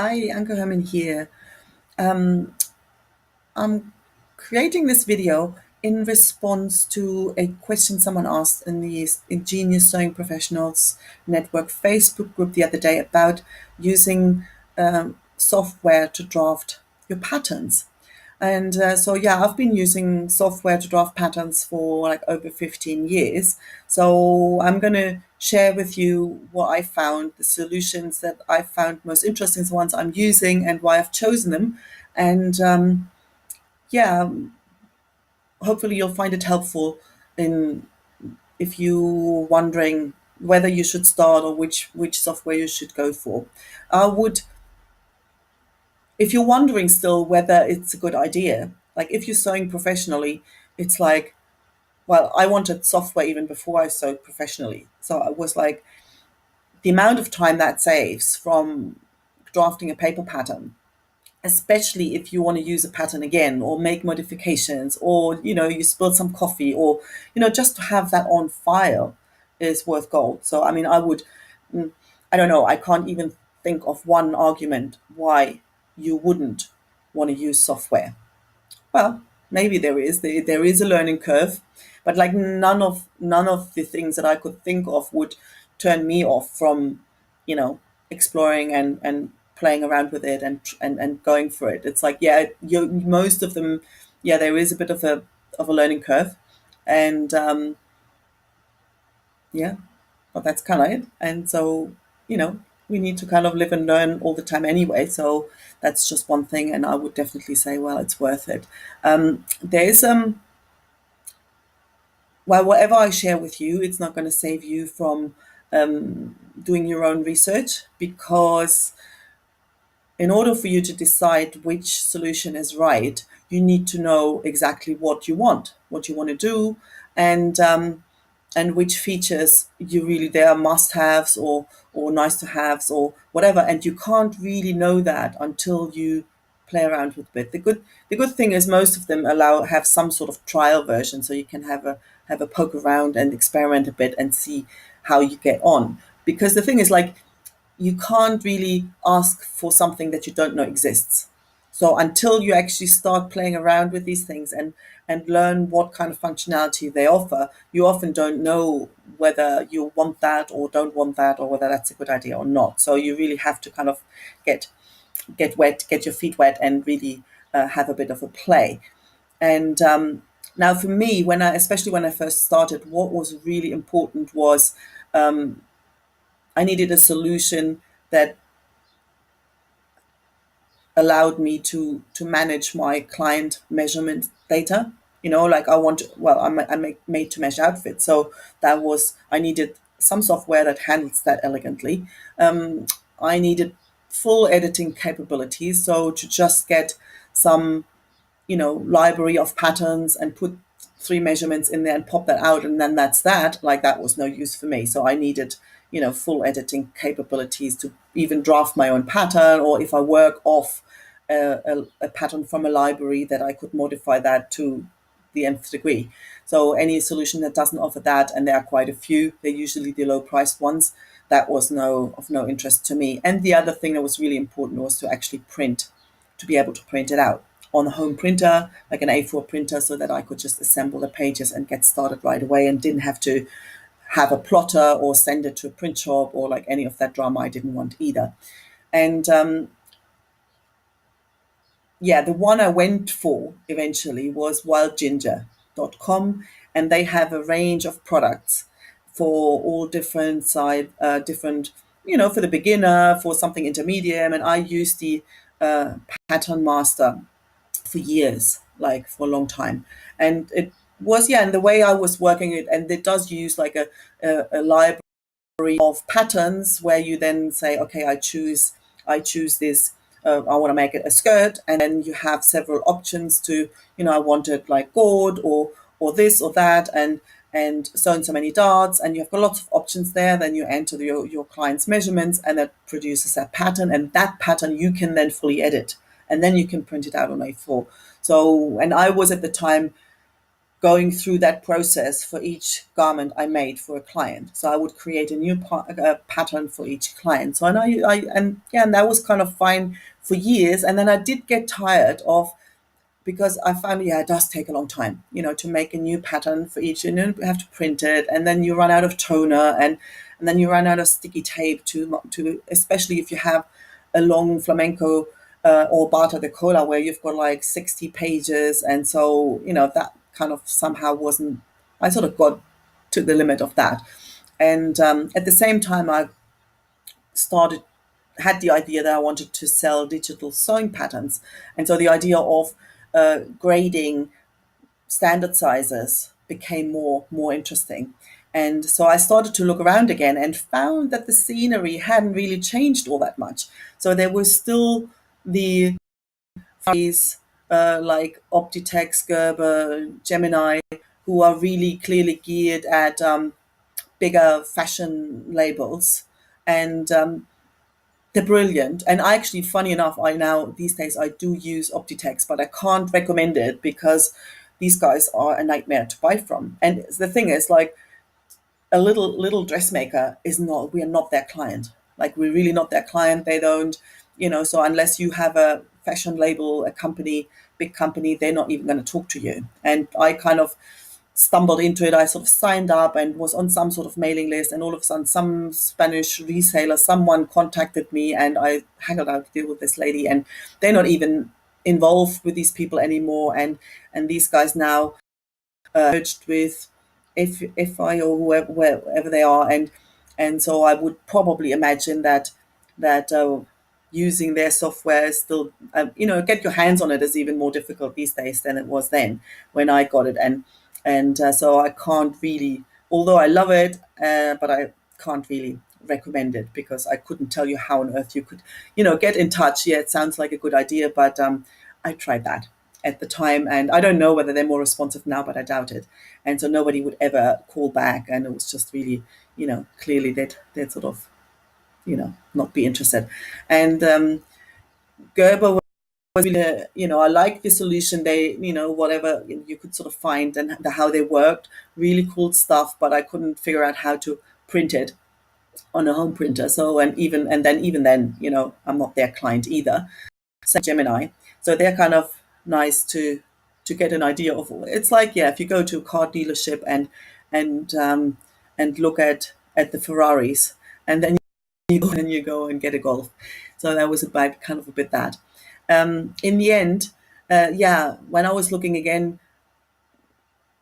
Hi, Anke Herman here. Um, I'm creating this video in response to a question someone asked in the Ingenious Sewing Professionals Network Facebook group the other day about using software to draft your patterns. And so, yeah, I've been using software to draft patterns for like over 15 years. So I'm going to share with you what I found, the solutions that I found most interesting, the ones I'm using and why I've chosen them. And yeah, hopefully you'll find it helpful in if you're wondering whether you should start or which software you should go for. I would, if you're wondering still whether it's a good idea, like if you're sewing professionally, it's like, well, I wanted software even before I sewed professionally. So I was like, the amount of time that saves from drafting a paper pattern, especially if you want to use a pattern again or make modifications, or you spilled some coffee, or just to have that on file is worth gold. So I mean, I don't know, I can't even think of one argument why you wouldn't want to use software. Well, maybe there is a learning curve, but like none of the things that I could think of would turn me off from, you know, exploring and playing around with it and going for it. It's like, yeah, most of them, yeah, there is a bit of a learning curve, and yeah, but that's kind of it. And so, we need to kind of live and learn all the time anyway. So that's just one thing. And I would definitely say, well, it's worth it. There is, well, whatever I share with you, it's not going to save you from doing your own research, because in order for you to decide which solution is right, you need to know exactly what you want to do, and which features you really, they are must-haves or nice to haves or whatever. And you can't really know that until you play around with it. The good thing is most of them have some sort of trial version, so you can have a poke around and experiment a bit and see how you get on. Because the thing is, like, you can't really ask for something that you don't know exists. So until you actually start playing around with these things and learn what kind of functionality they offer, you often don't know whether you want that or don't want that, or whether that's a good idea or not. So you really have to kind of get wet, get your feet wet, and really have a bit of a play. And now, for me, especially when I first started, what was really important was I needed a solution that allowed me to manage my client measurement data. Like, I'm made to measure outfits, so I needed some software that handles that elegantly. I needed full editing capabilities, so to just get some library of patterns and put three measurements in there and pop that out, and then that's that. Like, that was no use for me. So I needed, full editing capabilities to even draft my own pattern, or if I work off a pattern from a library, that I could modify that to the nth degree. So any solution that doesn't offer that, and there are quite a few, they're usually the low priced ones, that was of no interest to me. And the other thing that was really important was to actually to be able to print it out on a home printer, like an A4 printer, so that I could just assemble the pages and get started right away, and didn't have to have a plotter or send it to a print shop or like any of that drama. I didn't want either. And yeah, the one I went for eventually was wildginger.com, and they have a range of products for all different, for the beginner, for something intermediate. And I used the Pattern Master for years, like for a long time. And it was, yeah, and the way I was working it, and it does use like a library of patterns where you then say, okay, I choose this. I want to make it a skirt, and then you have several options to, I wanted like gold or this or that, and so many darts, and you've got lots of options there. Then you enter your client's measurements, and that produces that pattern, and that pattern you can then fully edit, and then you can print it out on A4. So, and I was at the time going through that process for each garment I made for a client. So I would create a new pattern for each client. So and yeah, and that was kind of fine for years. And then I did get tired of, because I found, yeah, it does take a long time, to make a new pattern for each, and then you have to print it, and then you run out of toner, and then you run out of sticky tape to especially if you have a long flamenco or Bata de Cola where you've got like 60 pages, and so that kind of somehow wasn't. I sort of got to the limit of that, and at the same time I started had the idea that I wanted to sell digital sewing patterns. And so the idea of grading standard sizes became more interesting. And so I started to look around again and found that the scenery hadn't really changed all that much. So there was still the these like ObjectX, Gerber, Gemini, who are really clearly geared at bigger fashion labels. And they're brilliant. And I actually, funny enough, I now these days I do use ObjectX, but I can't recommend it because these guys are a nightmare to buy from. And the thing is, like, a little dressmaker is not, we are not their client. Like, we're really not their client. They don't, so unless you have a fashion label, a company, big company, they're not even going to talk to you. And I kind of stumbled into it. I sort of signed up and was on some sort of mailing list, and all of a sudden some Spanish reseller, someone contacted me, and I haggled out to deal with this lady, and they're not even involved with these people anymore. And these guys now merged with if I or whoever they are, and so I would probably imagine that using their software is still, get your hands on it is even more difficult these days than it was then when I got it. And so I can't really, although I love it, but I can't really recommend it because I couldn't tell you how on earth you could, get in touch. Yeah, it sounds like a good idea, but I tried that at the time, and I don't know whether they're more responsive now, but I doubt it. And so nobody would ever call back, and it was just really, clearly they'd sort of, not be interested. And Gerber was really, I like the solution. They, whatever you could sort of find and how they worked, really cool stuff, but I couldn't figure out how to print it on a home printer. So, even then, I'm not their client either. So Gemini. So they're kind of nice to get an idea of. It's like, yeah, if you go to a car dealership and look at the Ferraris, and then you go and get a Golf. So that was about kind of a bit that. In the end, yeah, when I was looking again,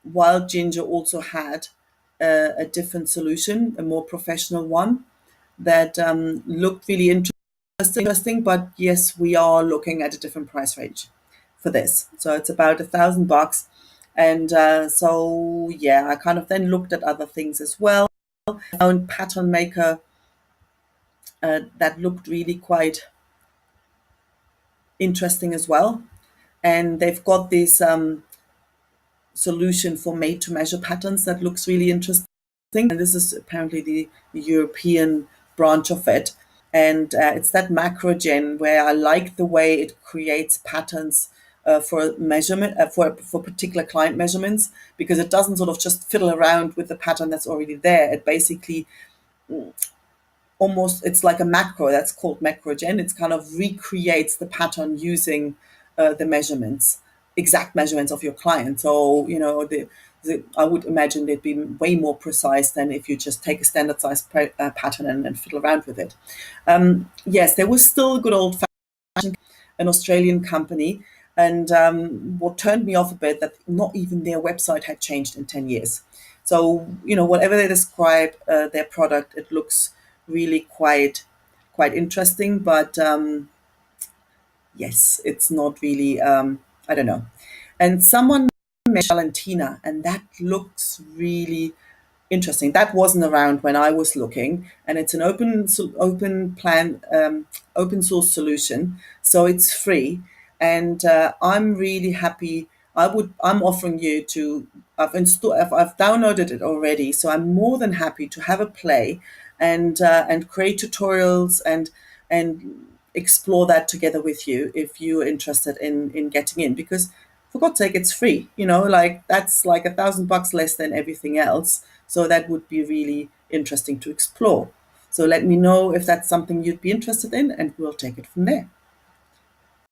Wild Ginger also had a different solution, a more professional one that looked really interesting. But yes, we are looking at a different price range for this. So it's about $1,000. And so, yeah, I kind of then looked at other things as well. Found Pattern Maker that looked really quite interesting as well. And they've got this solution for made to measure patterns that looks really interesting. And this is apparently the European branch of it. And it's that MacroGen where I like the way it creates patterns for measurement, for particular client measurements, because it doesn't sort of just fiddle around with the pattern that's already there. It basically almost, it's like a macro that's called MacroGen. It's kind of recreates the pattern using the measurements, exact measurements of your client. So, I would imagine they'd be way more precise than if you just take a standard size pattern and fiddle around with it. Yes, there was still good old fashioned, an Australian company. And what turned me off a bit, that not even their website had changed in 10 years. So, whatever they describe their product, it looks really quite interesting. But yes, it's not really, I don't know. And someone Mechelentina, and that looks really interesting. That wasn't around when I was looking, and it's an open source solution, so it's free. And I'm really happy. I'm offering you to. I've downloaded it already, so I'm more than happy to have a play, and create tutorials and explore that together with you if you're interested in getting in, because for God's sake, it's free. Like that's like $1,000 less than everything else. So that would be really interesting to explore. So let me know if that's something you'd be interested in, and we'll take it from there.